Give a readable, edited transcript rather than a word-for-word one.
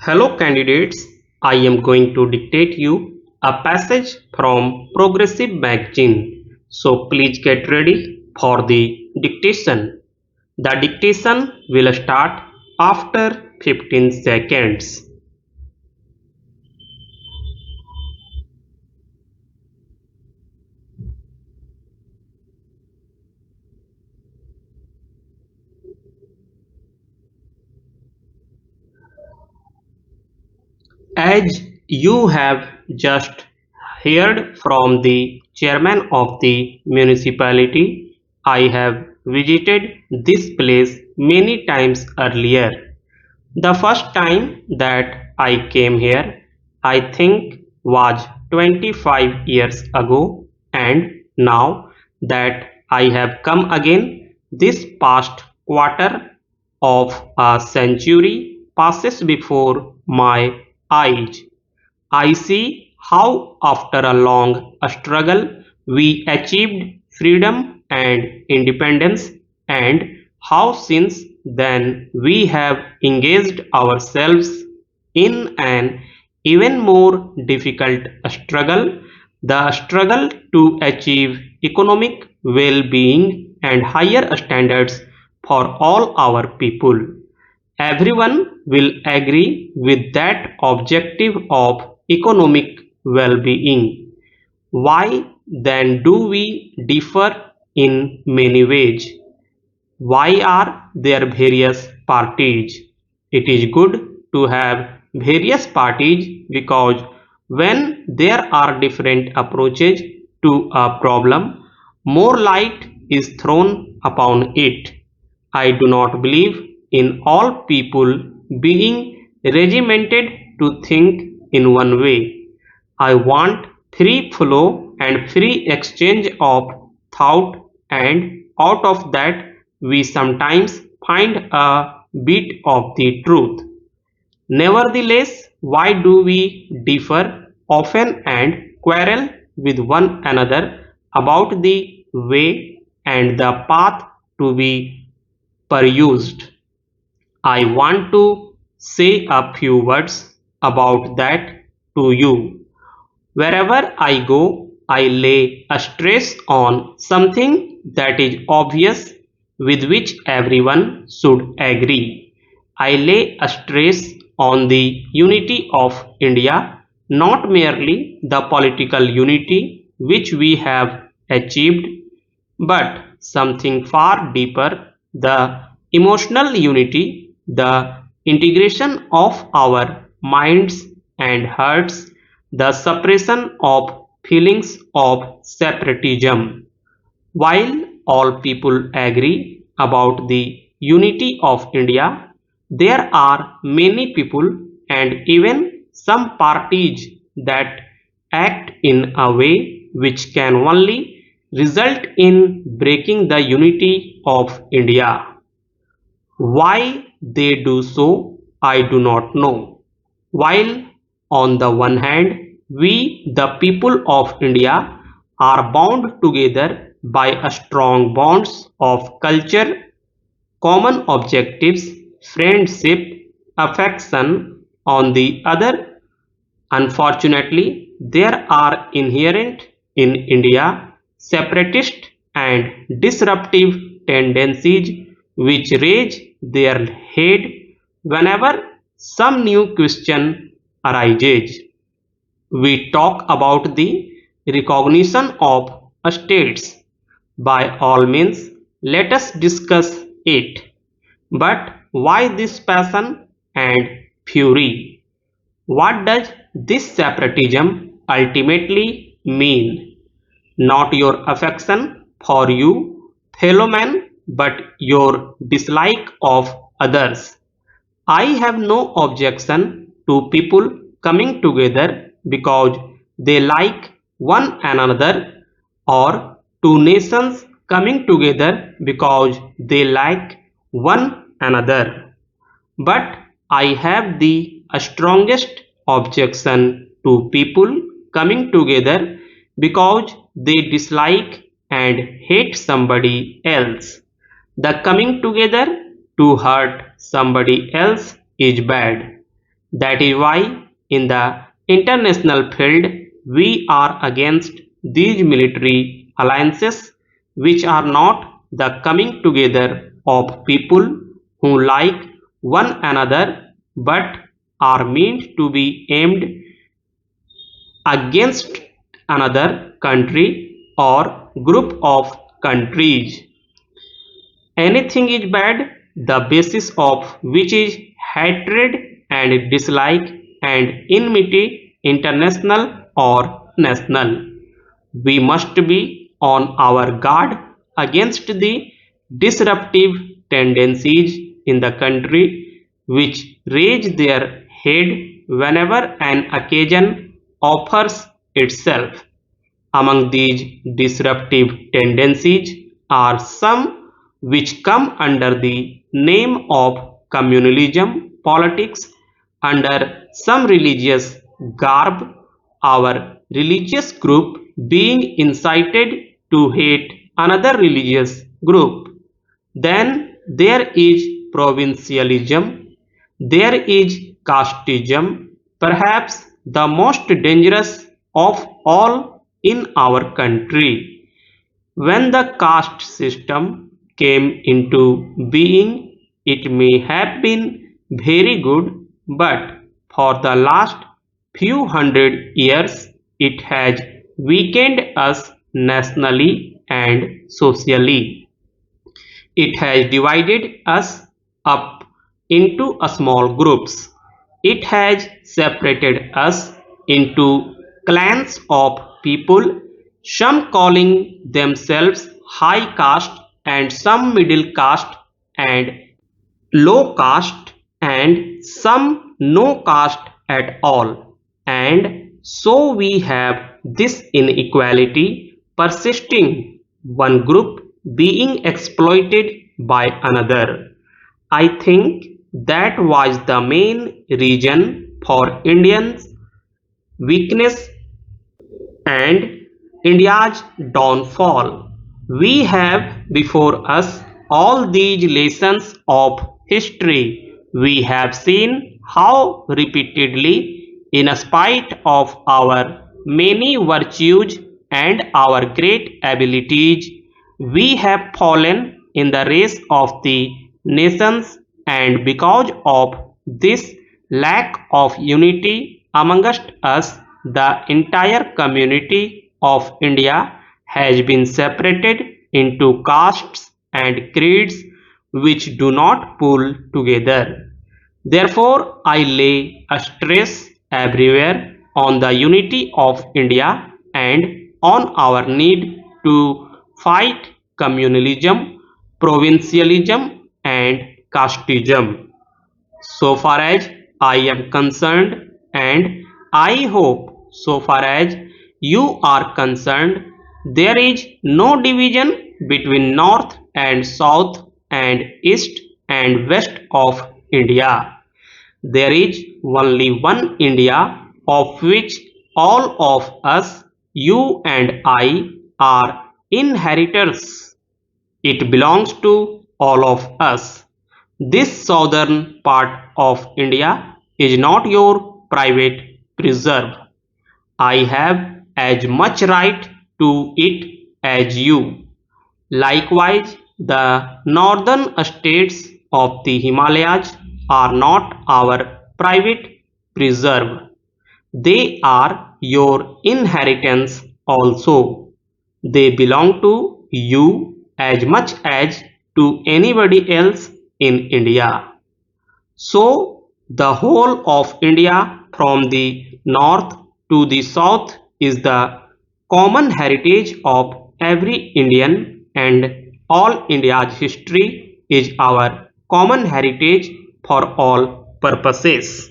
Hello candidates, I am going to dictate you a passage from Progressive magazine. So please get ready for the dictation. The dictation will start after 15 seconds. As you have just heard from the chairman of the municipality, I have visited this place many times earlier. The first time that I came here, I think was 25 years ago, and now that I have come again, this past quarter of a century passes before my eyes. I see how after a long struggle we achieved freedom and independence, and how since then we have engaged ourselves in an even more difficult struggle, the struggle to achieve economic well-being and higher standards for all our people. Everyone will agree with that objective of economic well-being. Why then do we differ in many ways? Why are there various parties? It is good to have various parties because when there are different approaches to a problem, more light is thrown upon it. I do not believe in all people being regimented to think in one way. I want free flow and free exchange of thought, and out of that we sometimes find a bit of the truth. Nevertheless, why do we differ often and quarrel with one another about the way and the path to be perused? I want to say a few words about that to you. Wherever I go, I lay a stress on something that is obvious, with which everyone should agree. I lay a stress on the unity of India, not merely the political unity which we have achieved, but something far deeper, the emotional unity, the integration of our minds and hearts, the suppression of feelings of separatism. While all people agree about the unity of India, there are many people and even some parties that act in a way which can only result in breaking the unity of India. Why they do so, I do not know. While on the one hand, we, the people of India, are bound together by a strong bonds of culture, common objectives, friendship, affection, on the other, unfortunately, there are inherent in India separatist and disruptive tendencies which raise their head whenever some new question arises. We talk about the recognition of states. By all means, let us discuss it. But why this passion and fury? What does this separatism ultimately mean? Not your affection for you fellow man, but your dislike of others. I have no objection to people coming together because they like one another, or to nations coming together because they like one another. But I have the strongest objection to people coming together because they dislike and hate somebody else. The coming together to hurt somebody else is bad. That is why in the international field we are against these military alliances which are not the coming together of people who like one another but are meant to be aimed against another country or group of countries. Anything is bad, the basis of which is hatred and dislike and enmity, international or national. We must be on our guard against the disruptive tendencies in the country which raise their head whenever an occasion offers itself. Among these disruptive tendencies are some which come under the name of communalism politics under some religious garb, our religious group being incited to hate another religious group. Then there is provincialism, there is casteism, perhaps the most dangerous of all in our country. When the caste system came into being, it may have been very good, but for the last few hundred years it has weakened us nationally and socially. It has divided us up into small groups. It has separated us into clans of people, some calling themselves high caste and some middle caste and low caste and some no caste at all. And so we have this inequality persisting, one group being exploited by another. I think that was the main reason for Indians' weakness and India's downfall. We have before us all these lessons of history. We have seen how repeatedly, in spite of our many virtues and our great abilities, we have fallen in the race of the nations, and because of this lack of unity amongst us, the entire community of India has been separated into castes and creeds which do not pull together. Therefore, I lay a stress everywhere on the unity of India and on our need to fight communalism, provincialism, and casteism. So far as I am concerned, and I hope so far as you are concerned, there is no division between North and South and East and West of India. There is only one India of which all of us, you and I, are inheritors. It belongs to all of us. This southern part of India is not your private preserve. I have as much right to it as you. Likewise, the northern states of the Himalayas are not our private preserve. They are your inheritance also. They belong to you as much as to anybody else in India. So, the whole of India from the north to the south is the common heritage of every Indian, and all India's history is our common heritage for all purposes.